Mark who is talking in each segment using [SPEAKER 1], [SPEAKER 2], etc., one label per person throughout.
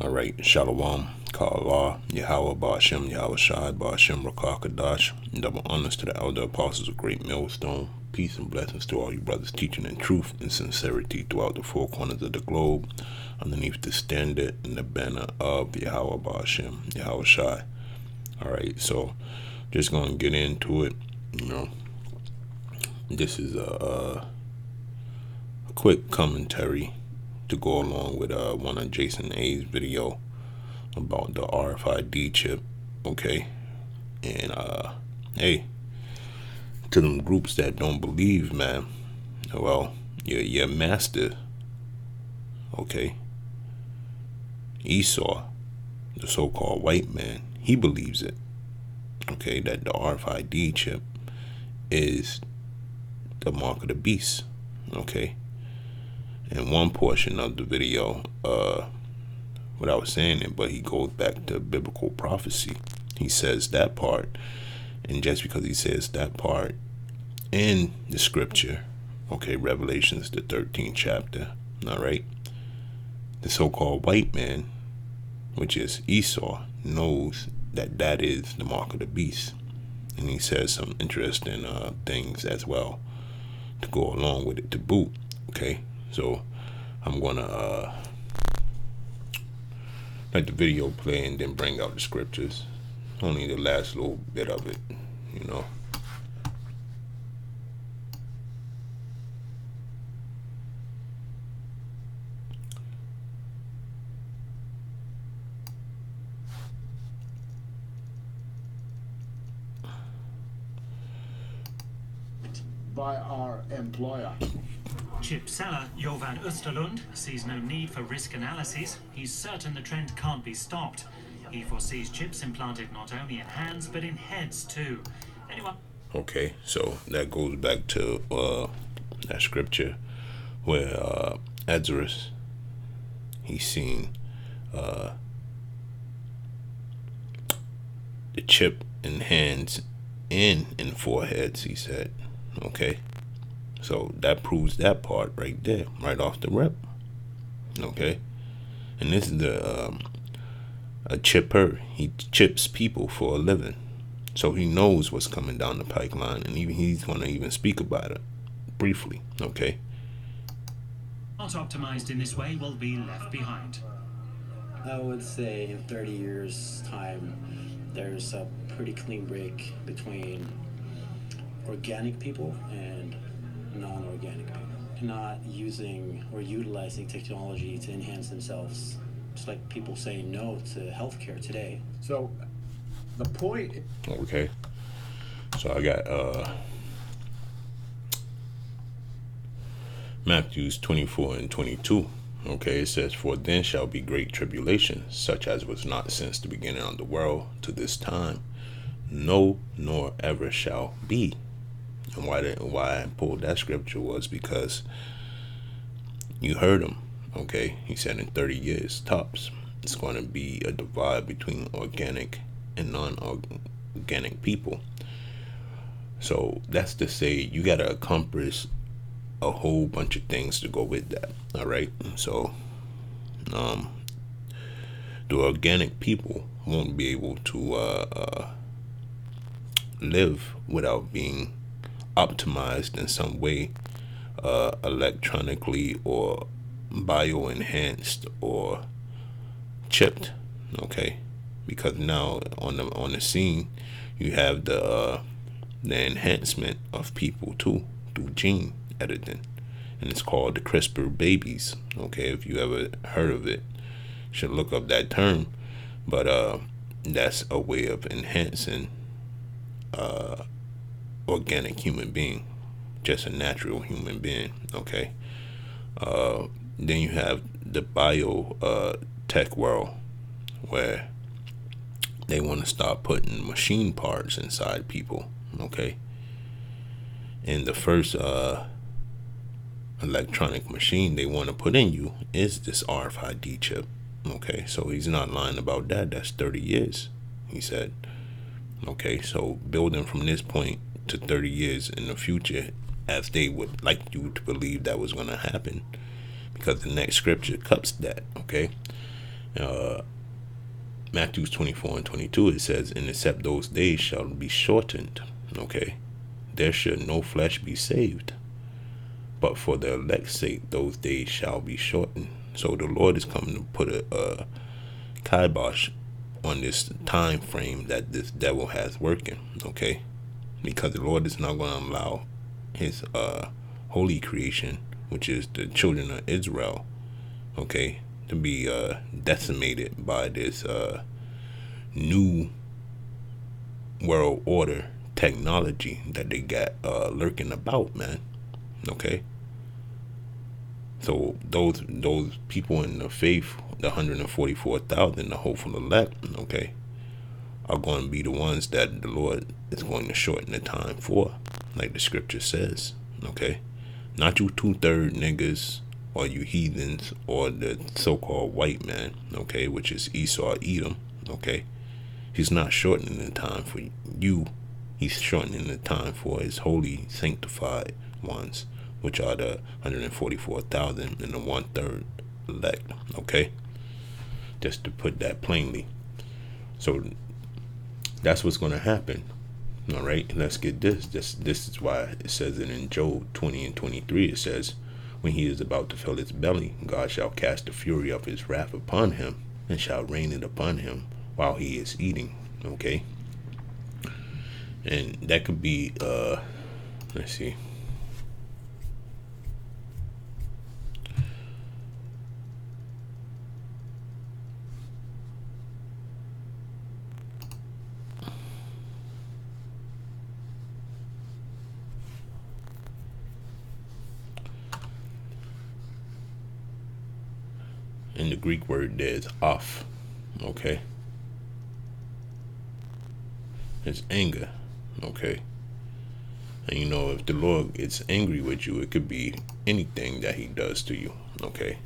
[SPEAKER 1] All right, Shalom, Ka'Allah, Yahweh, Ba'ashem, Yahweh Shai, Ba'ashem, Rakakadash, double honors to the elder apostles of Great Millstone. Peace and blessings to all you brothers teaching in truth and sincerity throughout the four corners of the globe, underneath the standard and the banner of Yahweh, Ba'ashem, Yahweh Shai. All right, so just going to get into it. This is a quick commentary to go along with one of Jason A's video about the Rfid chip, okay? And hey, to them groups that don't believe, man, well, your master, okay, Esau, the so-called white man, he believes it, okay, that the Rfid chip is the mark of the beast, okay? In one portion of the video, without saying it, but he goes back to biblical prophecy. He says that part, and just because he says that part in the scripture, okay, Revelations, the 13th chapter, all right, the so-called white man, which is Esau, knows that that is the mark of the beast. And he says some interesting things as well to go along with it to boot, okay? So I'm gonna let the video play and then bring out the scriptures. Only the last little bit of it, you know.
[SPEAKER 2] By our employer.
[SPEAKER 3] Chip seller Jovan Österlund sees no need for risk analyses. He's certain the trend can't be stopped. He foresees chips implanted not only in hands but in heads too. Anyone?
[SPEAKER 1] Okay, so that goes back to that scripture where Ezra's, he's seen the chip in hands and in foreheads, he said. Okay, so that proves that part right there, right off the rip. Okay, and this is the a chipper. He chips people for a living, so he knows what's coming down the pipeline, and even he's going to even speak about it briefly. Okay,
[SPEAKER 3] not optimized in this way will be left behind.
[SPEAKER 4] I would say in 30 years time there's a pretty clean break between organic people and non-organic people, not using or utilizing technology to enhance themselves. It's like people saying no to healthcare today.
[SPEAKER 2] So the point.
[SPEAKER 1] Okay, so I got Matthews 24 and 22. Okay, it says, "For then shall be great tribulation, such as was not since the beginning of the world to this time, no, nor ever shall be." And why I pulled that scripture was because you heard him, okay? He said in 30 years, tops, it's going to be a divide between organic and non-organic people. So that's to say you got to accomplish a whole bunch of things to go with that, all right? So the organic people won't be able to live without being optimized in some way, electronically or bio-enhanced or chipped, okay? Because now on the scene you have the enhancement of people too through gene editing, and it's called the CRISPR babies. Okay, if you ever heard of it, you should look up that term. But that's a way of enhancing organic human being, just a natural human being. Okay, then you have the bio tech world, where they want to start putting machine parts inside people. Okay, and the first electronic machine they want to put in you is this RFID chip. Okay, so he's not lying about that. That's 30 years, he said. Okay, so building from this point to 30 years in the future, as they would like you to believe that was going to happen, because the next scripture cuts that. Okay, Matthew 24:22, it says, and except those days shall be shortened, okay, there should no flesh be saved. But for the elect's sake, those days shall be shortened. So the Lord is coming to put a kibosh on this time frame that this devil has working, okay? Because the Lord is not going to allow his holy creation, which is the children of Israel, okay, to be decimated by this new world order technology that they got lurking about, man. Okay. So those people in the faith, the 144,000, the hopeful elect, okay, are going to be the ones that the Lord is going to shorten the time for, like the scripture says, okay? Not you 2/3 niggas or you heathens or the so-called white man, okay, which is Esau, Edom, okay? He's not shortening the time for you. He's shortening the time for his holy, sanctified ones, which are the 144,000 and the 1/3 elect, okay? Just to put that plainly. So that's what's going to happen. All right, let's get this. This is why it says it in Job 20:23. It says, when he is about to fill his belly, God shall cast the fury of his wrath upon him and shall rain it upon him while he is eating. Okay. And that could be, let's see. In the Greek word, there's off, okay? It's anger, okay? And you know, if the Lord gets angry with you, it could be anything that he does to you, okay?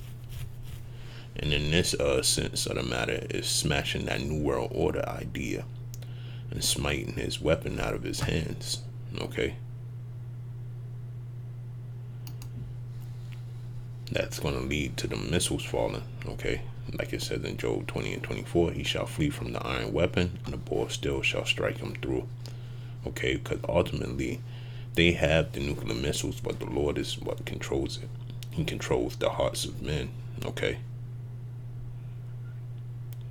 [SPEAKER 1] And in this sense of the matter, is smashing that new world order idea and smiting his weapon out of his hands, okay? That's going to lead to the missiles falling, okay? Like it says in Job 20:24, he shall flee from the iron weapon, and the ball still shall strike him through, okay? Because ultimately, they have the nuclear missiles, but the Lord is what controls it. He controls the hearts of men, okay?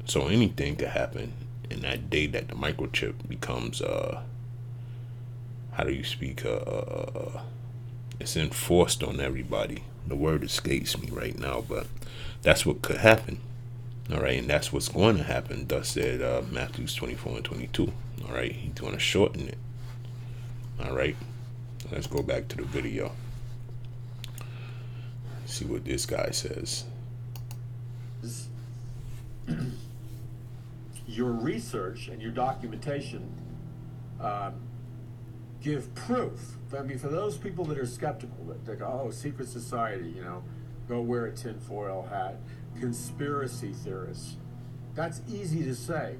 [SPEAKER 1] So anything could happen in that day that the microchip becomes, how do you speak, it's enforced on everybody. The word escapes me right now, but that's what could happen. All right, and that's what's going to happen. Thus said Matthew 24:22. All right, he's going to shorten it. All right, let's go back to the video. See what this guy says.
[SPEAKER 2] Your research and your documentation give proof. I mean, for those people that are skeptical, that go, oh, secret society, you know, go wear a tinfoil hat, conspiracy theorists, that's easy to say.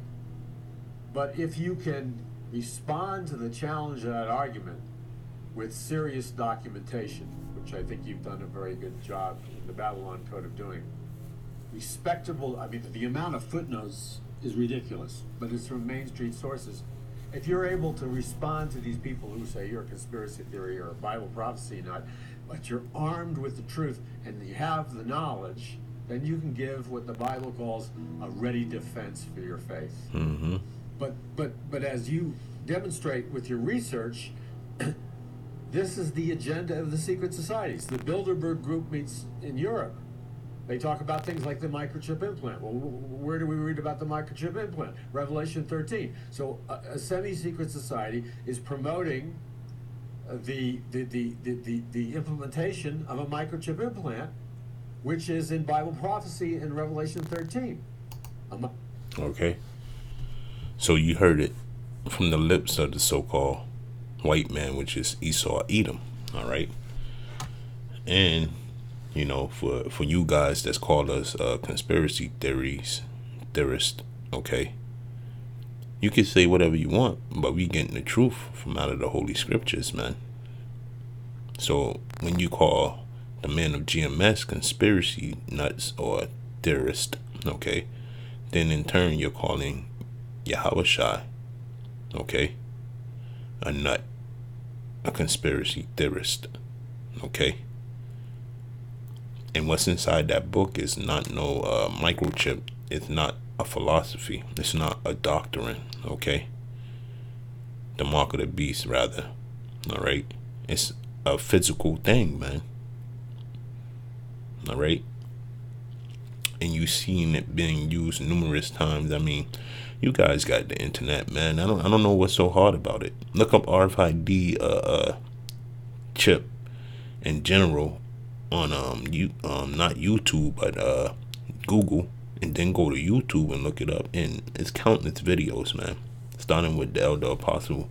[SPEAKER 2] But if you can respond to the challenge of that argument with serious documentation, which I think you've done a very good job in the Babylon Code of doing, respectable, I mean, the amount of footnotes is ridiculous, but it's from Main Street sources. If you're able to respond to these people who say you're a conspiracy theory or a Bible prophecy nut, but you're armed with the truth and you have the knowledge, then you can give what the Bible calls a ready defense for your faith.
[SPEAKER 1] Mm-hmm.
[SPEAKER 2] But as you demonstrate with your research, this is the agenda of the secret societies. The Bilderberg group meets in Europe. They talk about things like the microchip implant. Well, where do we read about the microchip implant? Revelation 13. So a semi-secret society is promoting the implementation of a microchip implant, which is in Bible prophecy in Revelation 13.
[SPEAKER 1] Okay. So you heard it from the lips of the so-called white man, which is Esau, Edom. All right. And you know, for you guys that's called us conspiracy theorists, okay, you can say whatever you want, but we getting the truth from out of the Holy Scriptures, man. So when you call the men of GMS conspiracy nuts or theorist, okay, then in turn you're calling Yahushua, okay, a nut, a conspiracy theorist, okay. And what's inside that book is not no microchip. It's not a philosophy. It's not a doctrine, okay. The mark of the beast, rather. All right. It's a physical thing, man. All right. And you've seen it being used numerous times. I mean, you guys got the internet, man. I don't know what's so hard about it. Look up RFID chip in general on not YouTube but Google, and then go to YouTube and look it up, and it's countless videos, man, starting with the elder apostle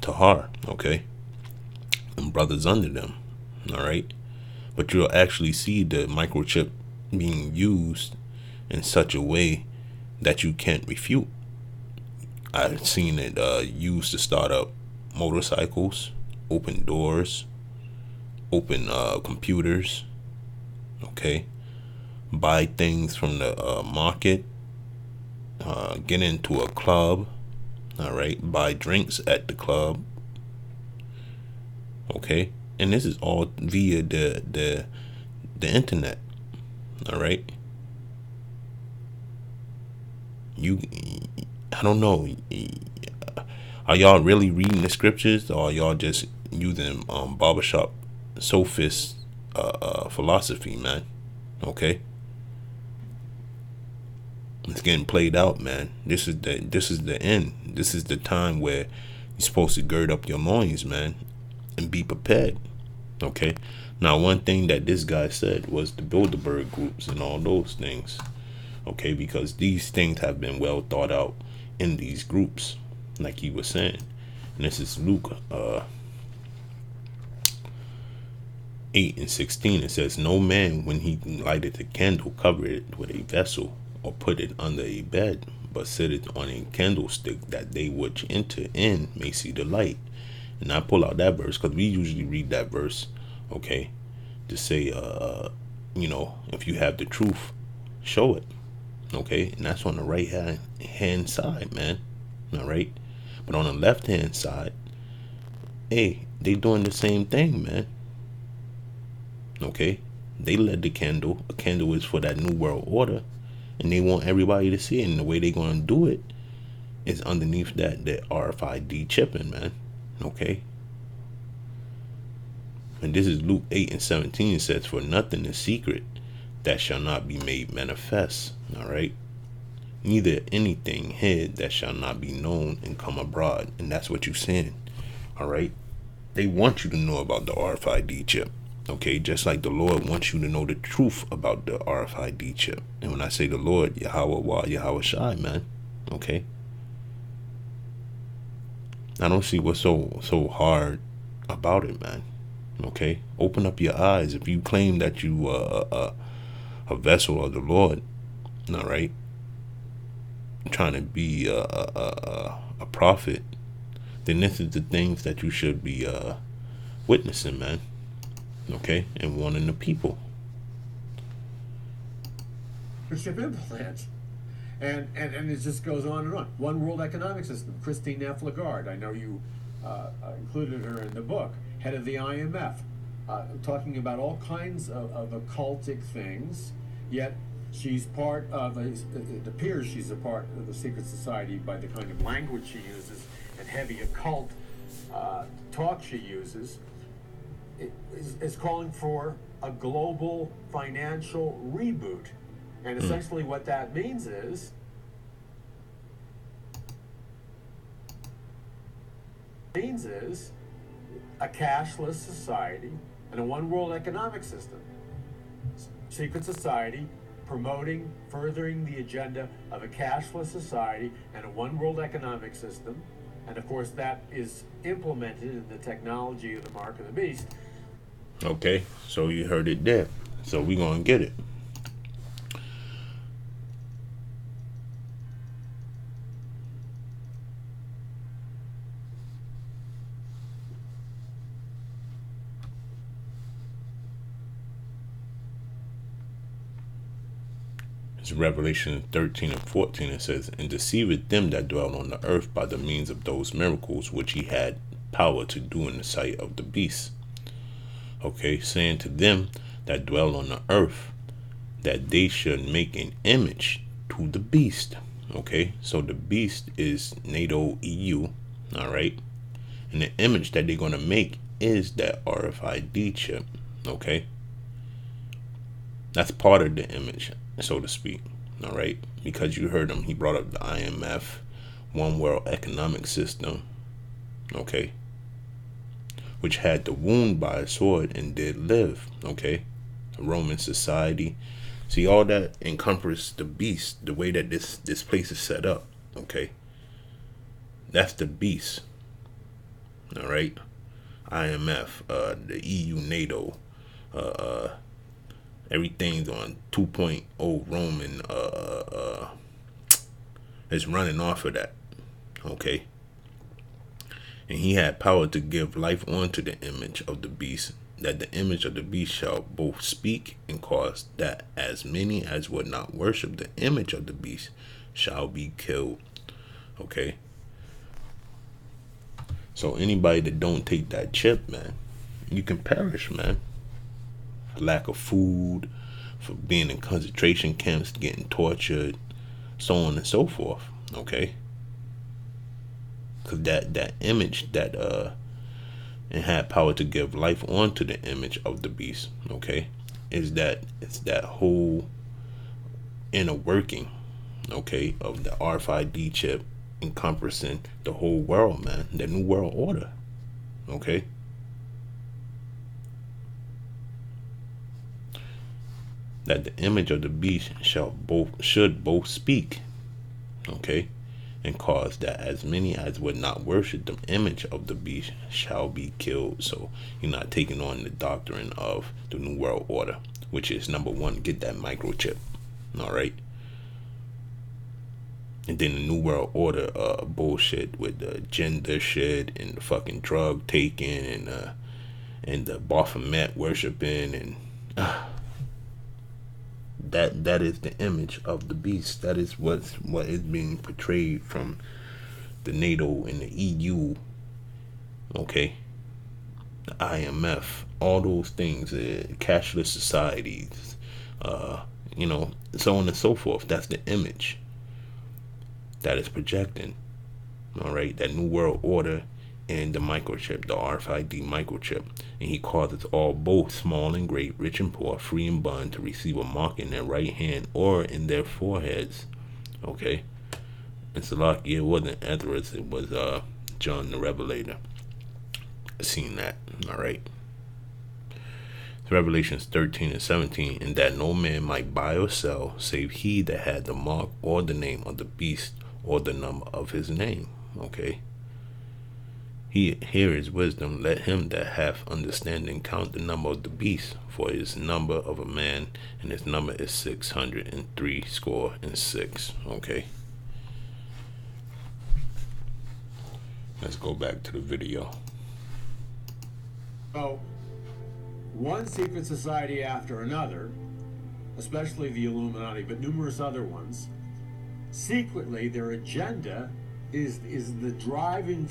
[SPEAKER 1] Tahar, okay, and brothers under them. All right. But you'll actually see the microchip being used in such a way that you can't refute. I've seen it used to start up motorcycles, open doors, open computers, okay, buy things from the market, get into a club, all right, buy drinks at the club, okay. And this is all via the internet, all right. I don't know, are y'all really reading the scriptures, or are y'all just using barbershop sophist philosophy, man? Okay, it's getting played out, man. This is the end. This is the time where you're supposed to gird up your loins, man, and be prepared. Okay. Now, one thing that this guy said was the Bilderberg groups and all those things. Okay, because these things have been well thought out in these groups, like he was saying. And this is Luke 8:16. It says, "No man, when he lighted a candle, covered it with a vessel, or put it under a bed, but set it on a candlestick, that they which enter in may see the light." And I pull out that verse because we usually read that verse, okay, to say, if you have the truth, show it, okay. And that's on the right hand side, man. All right. But on the left hand side, hey, they doing the same thing, man. Okay. They led the candle. A candle is for that new world order, and they want everybody to see it. And the way they're going to do it is underneath that RFID chipping, man. Okay. And this is Luke 8:17. It says, "For nothing is secret that shall not be made manifest." All right. Neither anything hid that shall not be known and come abroad. And that's what you're saying. All right. They want you to know about the RFID chip. Okay. Just like the Lord wants you to know the truth about the RFID chip. And when I say the Lord, Yahweh, Yahweh Shai, man. Okay. I don't see what's so hard about it, man. Okay, open up your eyes. If you claim that you a vessel of the Lord, all right, trying to be a prophet, then this is the things that you should be witnessing, man. Okay, and warning the people.
[SPEAKER 2] Chip implants. And it just goes on and on. One World Economic System, Christine F. Lagarde, I know you included her in the book, head of the IMF, talking about all kinds of occultic things, yet she's part of, it appears she's a part of the secret society by the kind of language she uses and heavy occult talk she uses. It is calling for a global financial reboot. And essentially what that means is a cashless society and a one world economic system. Secret society promoting, furthering the agenda of a cashless society and a one world economic system. And of course that is implemented in the technology of the mark of the beast.
[SPEAKER 1] Okay, so you heard it there. So we're going to get it. It's Revelation 13 and 14. It says, and deceiveth them that dwell on the earth by the means of those miracles which he had power to do in the sight of the beast. Okay, saying to them that dwell on the earth that they should make an image to the beast. Okay, so the beast is NATO EU. All right, and the image that they're going to make is that RFID chip. Okay, that's part of the image, so to speak. All right, because you heard him, he brought up the IMF, One World Economic System. Okay, which had the wound by a sword and did live. Okay, a Roman society. See, all that encompasses the beast, the way that this place is set up. Okay, that's the beast. All right, IMF, the EU, NATO, everything's on 2.0 Roman. Is running off of that. Okay, and he had power to give life unto the image of the beast, that the image of the beast shall both speak and cause that as many as would not worship the image of the beast shall be killed. Okay, so anybody that don't take that chip, man, you can perish, man. For lack of food, for being in concentration camps, getting tortured, so on and so forth. Okay, because that image that and had power to give life onto the image of the beast. Okay, it's that whole inner working, okay, of the RFID chip encompassing the whole world, man, the new world order. Okay, that the image of the beast should both speak. Okay, and cause that as many as would not worship the image of the beast shall be killed. So you're not taking on the doctrine of the new world order, which is number one, get that microchip. All right, and then the new world order bullshit with the gender shit and the fucking drug taking and the Baphomet worshiping and that is the image of the beast. That is what is being portrayed from the NATO and the EU. Okay, the IMF, all those things, cashless societies, so on and so forth. That's the image that is projecting. All right, that new world order and the microchip, the RFID microchip, and he causes all, both small and great, rich and poor, free and bond, to receive a mark in their right hand or in their foreheads. Okay, and Salaki, it wasn't Ezra's, it was John the Revelator. Seen that. All right. Revelations 13 and 17, and that no man might buy or sell save he that had the mark or the name of the beast or the number of his name. Okay. Here is wisdom. Let him that hath understanding count the number of the beast, for his number of a man, and his number is 666. Okay. Let's go back to the video.
[SPEAKER 2] So, one secret society after another, especially the Illuminati, but numerous other ones, secretly their agenda is the driving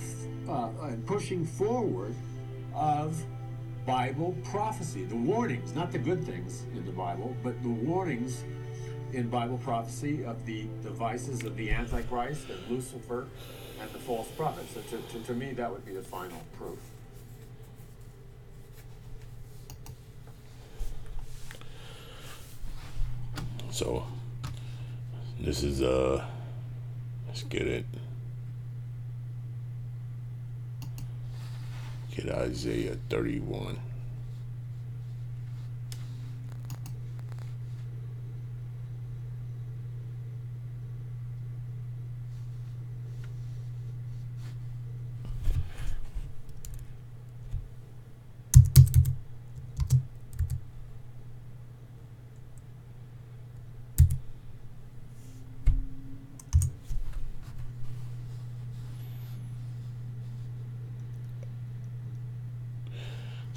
[SPEAKER 2] and pushing forward of Bible prophecy, the warnings, not the good things in the Bible, but the warnings in Bible prophecy of the vices of the Antichrist and Lucifer and the false prophets. So to me, that would be the final proof.
[SPEAKER 1] So this is let's get it. Get Isaiah 31.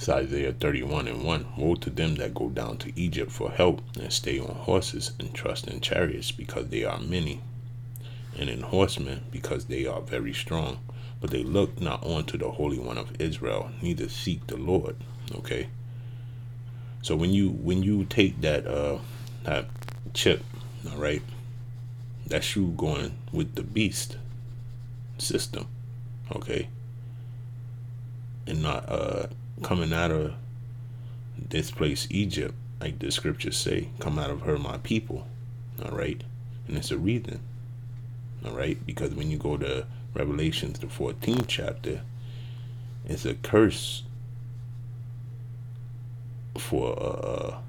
[SPEAKER 1] It's Isaiah 31:1. Woe to them that go down to Egypt for help, and stay on horses, and trust in chariots, because they are many, and in horsemen, because they are very strong. But they look not unto the Holy One of Israel, neither seek the Lord. Okay. So when you take that chip, all right, that's you going with the beast system, okay, and not coming out of this place, Egypt, like the scriptures say, come out of her, my people, all right, and it's a reason, all right, because when you go to Revelations, the 14th chapter, it's a curse for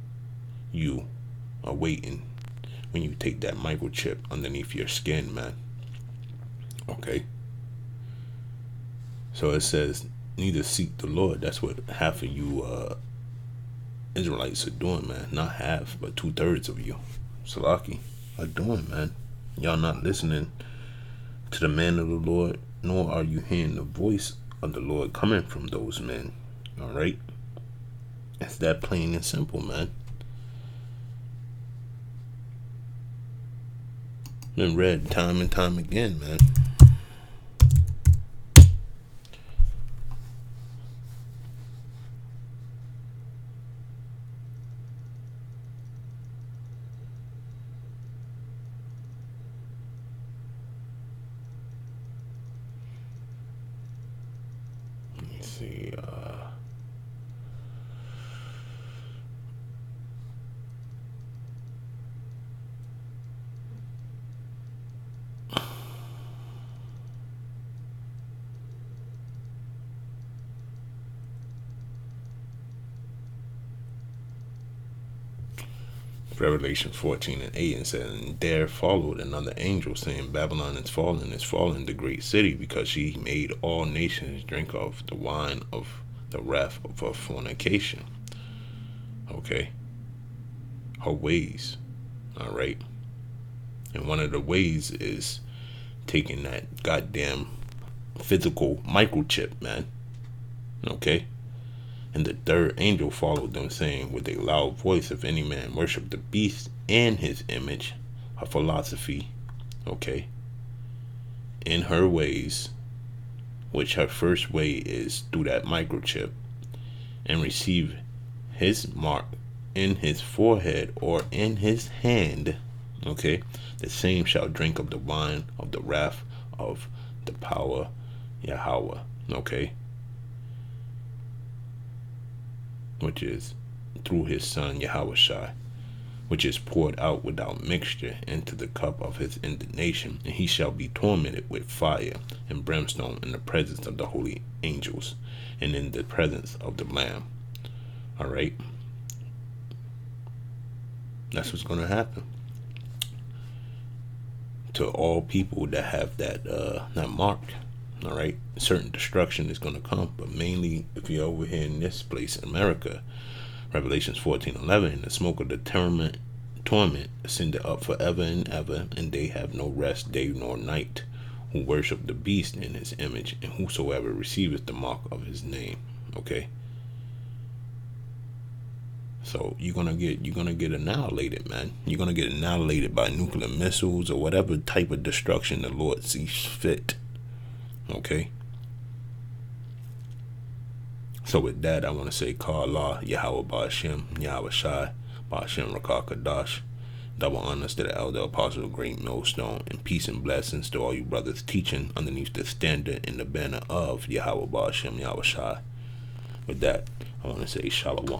[SPEAKER 1] you awaiting when you take that microchip underneath your skin, man. Okay. So it says, neither seek the Lord. That's what half of you Israelites are doing, man. Not half, but 2/3 of you, Salaki, are doing, man. Y'all not listening to the man of the Lord, nor are you hearing the voice of the Lord coming from those men. All right. It's that plain and simple, man. Been read time and time again, man. Let me see. Revelation 14:8, and said, and there followed another angel, saying, Babylon is fallen, the great city, because she made all nations drink of the wine of the wrath of her fornication. Okay. Her ways. All right. And one of the ways is taking that goddamn physical microchip, man. Okay. And the third angel followed them, saying with a loud voice, if any man worship the beast and his image, her philosophy, okay, in her ways, which her first way is through that microchip, and receive his mark in his forehead or in his hand, okay, the same shall drink of the wine of the wrath of the power Yahweh, okay, which is through his son Yahushua, which is poured out without mixture into the cup of his indignation, and he shall be tormented with fire and brimstone in the presence of the holy angels and in the presence of the Lamb. All right, that's what's going to happen to all people that have that mark. All right, certain destruction is going to come, but mainly if you're over here in this place in America, Revelations 14:11, the smoke of the torment ascended up forever and ever, and they have no rest day nor night, who worship the beast in his image, and whosoever receiveth the mark of his name. Okay, so you're gonna get annihilated, man. You're gonna get annihilated by nuclear missiles or whatever type of destruction the Lord sees fit. Okay. So with that, I want to say, Kala, Yahweh Ba'ashem, Yahweh Shai, Ba'ashem Rakah Kadash. Double honors to the elder apostle, great millstone, and peace and blessings to all you brothers teaching underneath the standard and the banner of Yahweh Ba'ashem, Yahweh Shai. With that, I want to say Shalom.